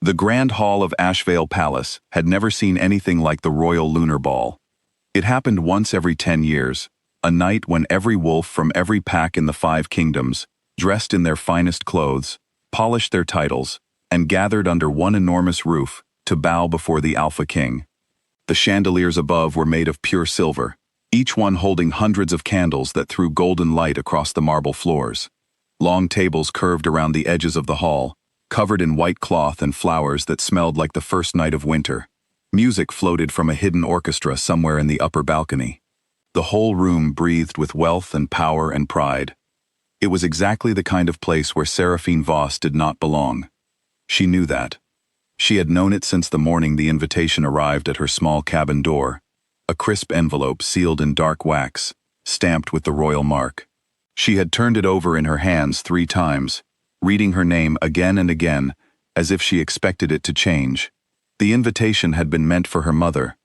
The Grand Hall of Ashveil Palace had never seen anything like the Royal Lunar Ball. It happened once every 10 years, a night when every wolf from every pack in the 5 kingdoms, dressed in their finest clothes, polished their titles, and gathered under one enormous roof to bow before the Alpha King. The chandeliers above were made of pure silver, each one holding hundreds of candles that threw golden light across the marble floors. Long tables curved around the edges of the hall, covered in white cloth and flowers that smelled like the first night of winter. Music floated from a hidden orchestra somewhere in the upper balcony. The whole room breathed with wealth and power and pride. It was exactly the kind of place where Seraphine Voss did not belong. She knew that. She had known it since the morning the invitation arrived at her small cabin door, a crisp envelope sealed in dark wax, stamped with the royal mark. She had turned it over in her hands 3 times, reading her name again and again, as if she expected it to change. The invitation had been meant for her mother,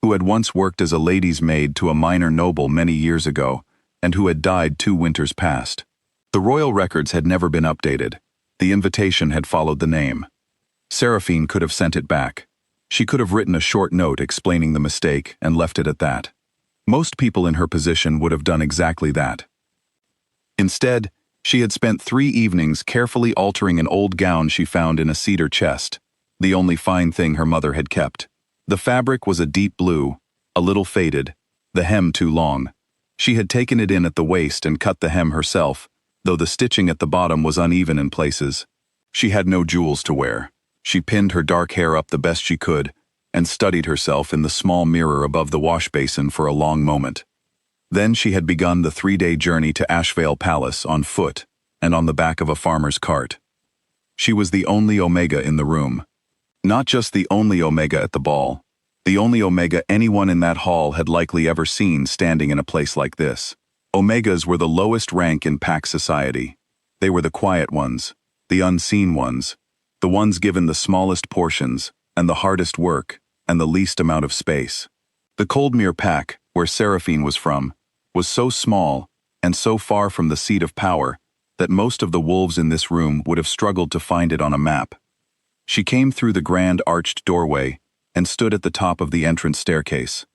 who had once worked as a lady's maid to a minor noble many years ago, and who had died 2 winters past. The royal records had never been updated. The invitation had followed the name. Seraphine could have sent it back. She could have written a short note explaining the mistake and left it at that. Most people in her position would have done exactly that. Instead, she had spent 3 evenings carefully altering an old gown she found in a cedar chest, the only fine thing her mother had kept. The fabric was a deep blue, a little faded, the hem too long. She had taken it in at the waist and cut the hem herself, though the stitching at the bottom was uneven in places. She had no jewels to wear. She pinned her dark hair up the best she could, and studied herself in the small mirror above the wash basin for a long moment. Then she had begun the 3-day journey to Ashveil Palace on foot and on the back of a farmer's cart. She was the only Omega in the room. Not just the only Omega at the ball, the only Omega anyone in that hall had likely ever seen standing in a place like this. Omegas were the lowest rank in pack society. They were the quiet ones, the unseen ones, the ones given the smallest portions and the hardest work and the least amount of space. The Coldmere pack, where Seraphine was from, was so small and so far from the seat of power that most of the wolves in this room would have struggled to find it on a map. She came through the grand arched doorway and stood at the top of the entrance staircase.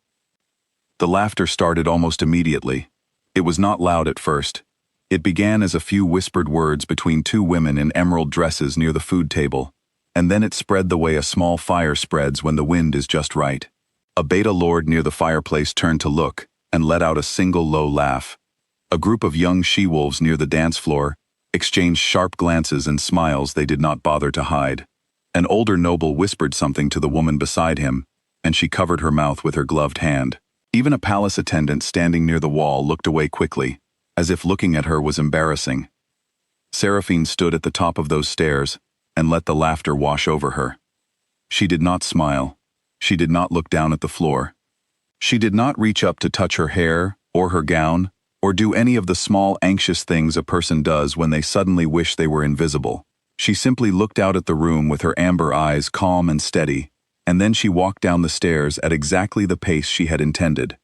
The laughter started almost immediately. It was not loud at first. It began as a few whispered words between 2 women in emerald dresses near the food table, and then it spread the way a small fire spreads when the wind is just right. A beta lord near the fireplace turned to look and let out a single low laugh. A group of young she-wolves near the dance floor exchanged sharp glances and smiles they did not bother to hide. An older noble whispered something to the woman beside him, and she covered her mouth with her gloved hand. Even a palace attendant standing near the wall looked away quickly, as if looking at her was embarrassing. Seraphine stood at the top of those stairs and let the laughter wash over her. She did not smile. She did not look down at the floor. She did not reach up to touch her hair or her gown or do any of the small anxious things a person does when they suddenly wish they were invisible. She simply looked out at the room with her amber eyes calm and steady, and then she walked down the stairs at exactly the pace she had intended.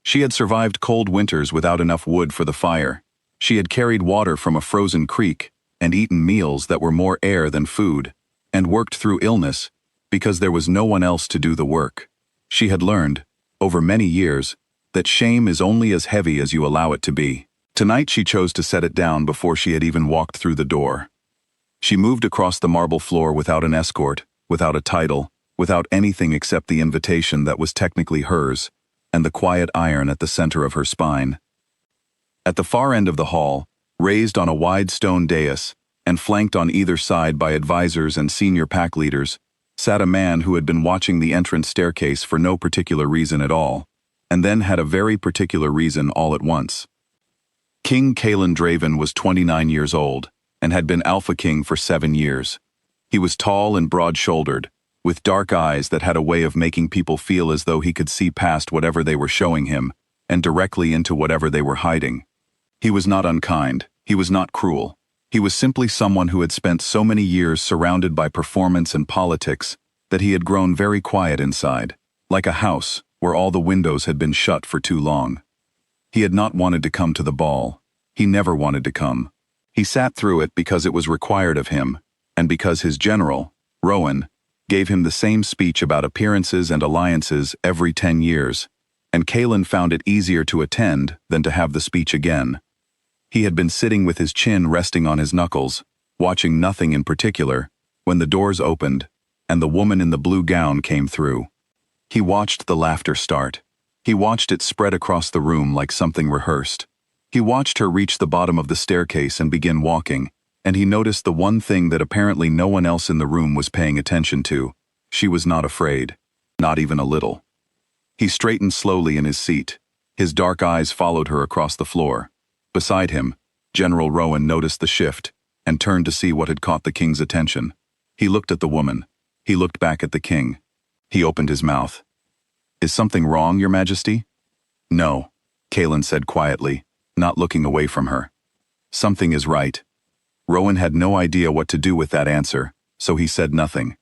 She had survived cold winters without enough wood for the fire. She had carried water from a frozen creek and eaten meals that were more air than food, and worked through illness because there was no one else to do the work. She had learned, over many years, that shame is only as heavy as you allow it to be. Tonight she chose to set it down before she had even walked through the door. She moved across the marble floor without an escort, without a title, without anything except the invitation that was technically hers, and the quiet iron at the center of her spine. At the far end of the hall, raised on a wide stone dais, and flanked on either side by advisors and senior pack leaders, sat a man who had been watching the entrance staircase for no particular reason at all, and then had a very particular reason all at once. King Kalen Draven was 29 years old, and had been Alpha King for 7 years. He was tall and broad-shouldered, with dark eyes that had a way of making people feel as though he could see past whatever they were showing him, and directly into whatever they were hiding. He was not unkind, he was not cruel. He was simply someone who had spent so many years surrounded by performance and politics that he had grown very quiet inside, like a house where all the windows had been shut for too long. He had not wanted to come to the ball. He never wanted to come. He sat through it because it was required of him, and because his general, Rowan, gave him the same speech about appearances and alliances every 10 years, and Kaelin found it easier to attend than to have the speech again. He had been sitting with his chin resting on his knuckles, watching nothing in particular, when the doors opened, and the woman in the blue gown came through. He watched the laughter start. He watched it spread across the room like something rehearsed. He watched her reach the bottom of the staircase and begin walking, and he noticed the one thing that apparently no one else in the room was paying attention to. She was not afraid, not even a little. He straightened slowly in his seat. His dark eyes followed her across the floor. Beside him, General Rowan noticed the shift and turned to see what had caught the king's attention. He looked at the woman. He looked back at the king. He opened his mouth. "Is something wrong, Your Majesty?" "No," Kaelin said quietly, not looking away from her. "Something is right." Rowan had no idea what to do with that answer, so he said nothing.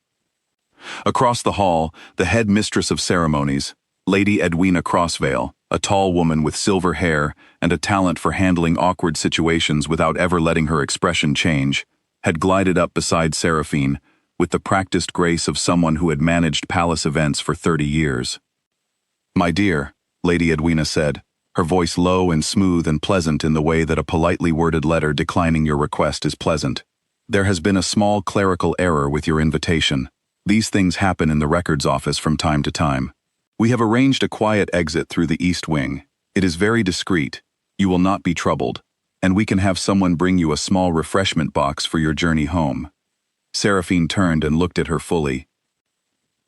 Across the hall, the head mistress of ceremonies, Lady Edwina Crossvale, a tall woman with silver hair and a talent for handling awkward situations without ever letting her expression change, had glided up beside Seraphine with the practiced grace of someone who had managed palace events for 30 years. "My dear," Lady Edwina said, her voice low and smooth and pleasant in the way that a politely worded letter declining your request is pleasant. "There has been a small clerical error with your invitation. These things happen in the records office from time to time. We have arranged a quiet exit through the east wing. It is very discreet. You will not be troubled, and we can have someone bring you a small refreshment box for your journey home." Seraphine turned and looked at her fully.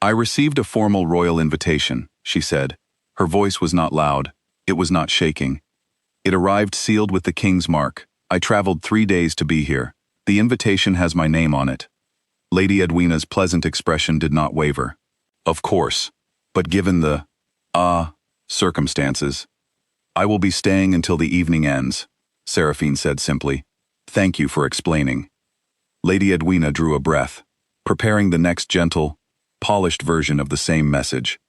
"I received a formal royal invitation," she said. Her voice was not loud. It was not shaking. "It arrived sealed with the king's mark. I traveled 3 days to be here. The invitation has my name on it." Lady Edwina's pleasant expression did not waver. "Of course. But given the, circumstances, I will be staying until the evening ends," Seraphine said simply. "Thank you for explaining." Lady Edwina drew a breath, preparing the next gentle, polished version of the same message.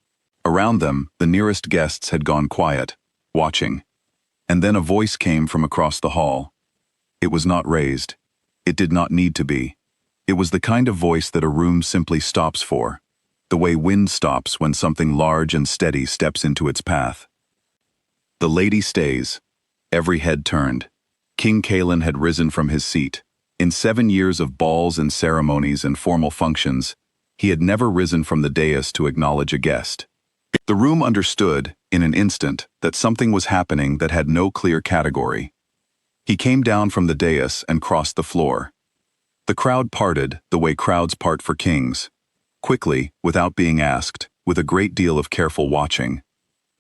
Around them, the nearest guests had gone quiet, watching. And then a voice came from across the hall. It was not raised. It did not need to be. It was the kind of voice that a room simply stops for, the way wind stops when something large and steady steps into its path. "The lady stays." Every head turned. King Kaelin had risen from his seat. In 7 years of balls and ceremonies and formal functions, he had never risen from the dais to acknowledge a guest. The room understood, in an instant, that something was happening that had no clear category. He came down from the dais and crossed the floor. The crowd parted the way crowds part for kings. Quickly, without being asked, with a great deal of careful watching.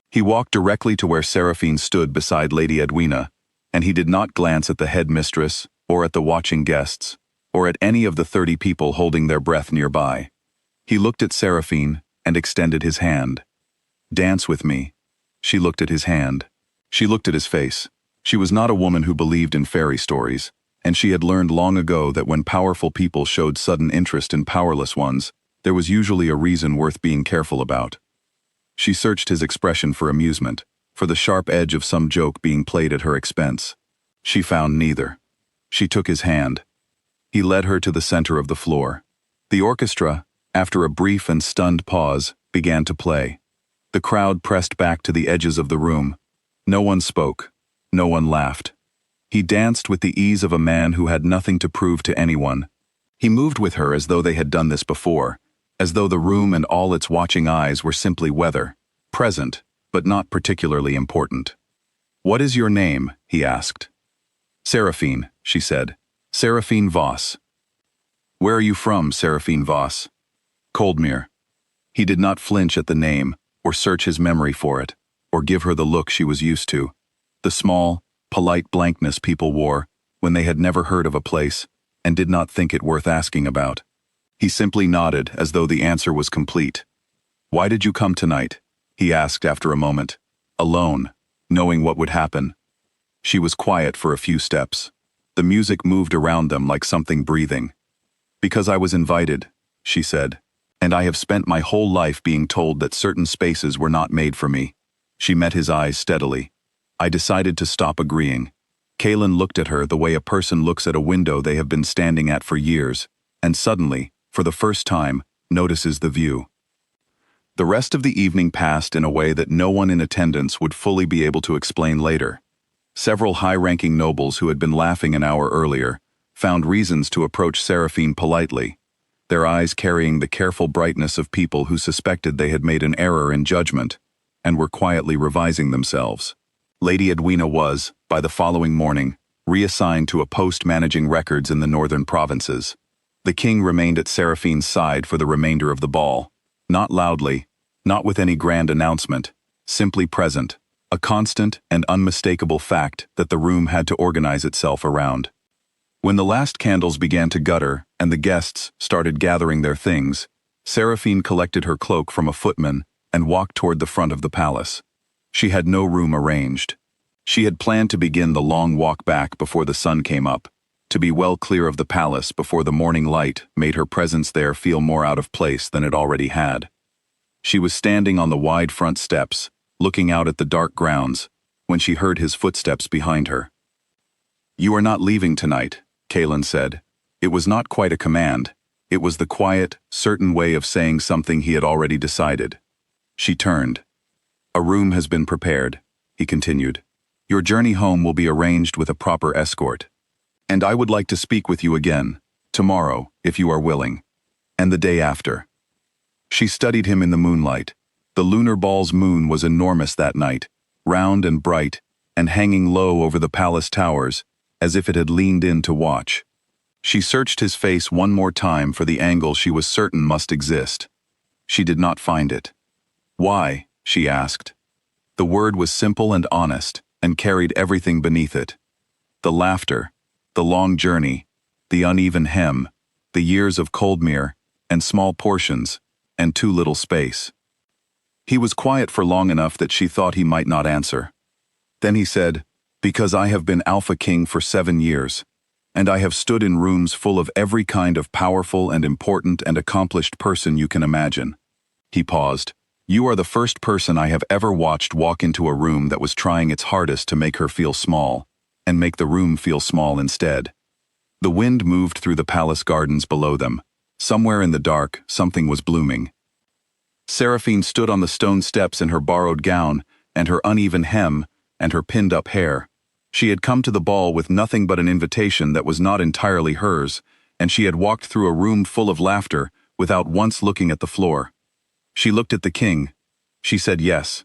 He walked directly to where Seraphine stood beside Lady Edwina, and he did not glance at the head mistress, or at the watching guests, or at any of the 30 people holding their breath nearby. He looked at Seraphine and extended his hand. "Dance with me." She looked at his hand. She looked at his face. She was not a woman who believed in fairy stories, and she had learned long ago that when powerful people showed sudden interest in powerless ones, there was usually a reason worth being careful about. She searched his expression for amusement, for the sharp edge of some joke being played at her expense. She found neither. She took his hand. He led her to the center of the floor. The orchestra, after a brief and stunned pause, began to play. The crowd pressed back to the edges of the room. No one spoke. No one laughed. He danced with the ease of a man who had nothing to prove to anyone. He moved with her as though they had done this before, as though the room and all its watching eyes were simply weather, present, but not particularly important. "What is your name?" he asked. "Seraphine," she said. "Seraphine Voss." "Where are you from, Seraphine Voss?" "Coldmere." He did not flinch at the name, or search his memory for it, or give her the look she was used to, the small, polite blankness people wore when they had never heard of a place and did not think it worth asking about. He simply nodded as though the answer was complete. "Why did you come tonight?" he asked after a moment, alone, knowing what would happen. She was quiet for a few steps. The music moved around them like something breathing. "Because I was invited," she said, "and I have spent my whole life being told that certain spaces were not made for me." She met his eyes steadily. "I decided to stop agreeing." Kaelin looked at her the way a person looks at a window they have been standing at for years, and suddenly, for the first time, notices the view. The rest of the evening passed in a way that no one in attendance would fully be able to explain later. Several high-ranking nobles who had been laughing an hour earlier found reasons to approach Seraphine politely, their eyes carrying the careful brightness of people who suspected they had made an error in judgment and were quietly revising themselves. Lady Edwina was, by the following morning, reassigned to a post managing records in the northern provinces. The king remained at Seraphine's side for the remainder of the ball, not loudly, not with any grand announcement, simply present, a constant and unmistakable fact that the room had to organize itself around. When the last candles began to gutter and the guests started gathering their things, Seraphine collected her cloak from a footman and walked toward the front of the palace. She had no room arranged. She had planned to begin the long walk back before the sun came up, to be well clear of the palace before the morning light made her presence there feel more out of place than it already had. She was standing on the wide front steps, looking out at the dark grounds, when she heard his footsteps behind her. "You are not leaving tonight," Kalen said. It was not quite a command. It was the quiet, certain way of saying something he had already decided. She turned. "A room has been prepared," he continued. "Your journey home will be arranged with a proper escort. And I would like to speak with you again, tomorrow, if you are willing, and the day after." She studied him in the moonlight. The lunar ball's moon was enormous that night, round and bright, and hanging low over the palace towers, as if it had leaned in to watch. She searched his face one more time for the angle she was certain must exist. She did not find it. "Why?" she asked. The word was simple and honest, and carried everything beneath it. The laughter, the long journey, the uneven hem, the years of Coldmere, and small portions, and too little space. He was quiet for long enough that she thought he might not answer. Then he said, "Because I have been Alpha King for 7 years, and I have stood in rooms full of every kind of powerful and important and accomplished person you can imagine." He paused. "You are the first person I have ever watched walk into a room that was trying its hardest to make her feel small, and make the room feel small instead." The wind moved through the palace gardens below them. Somewhere in the dark, something was blooming. Seraphine stood on the stone steps in her borrowed gown, and her uneven hem, and her pinned-up hair. She had come to the ball with nothing but an invitation that was not entirely hers, and she had walked through a room full of laughter without once looking at the floor. She looked at the king. She said yes.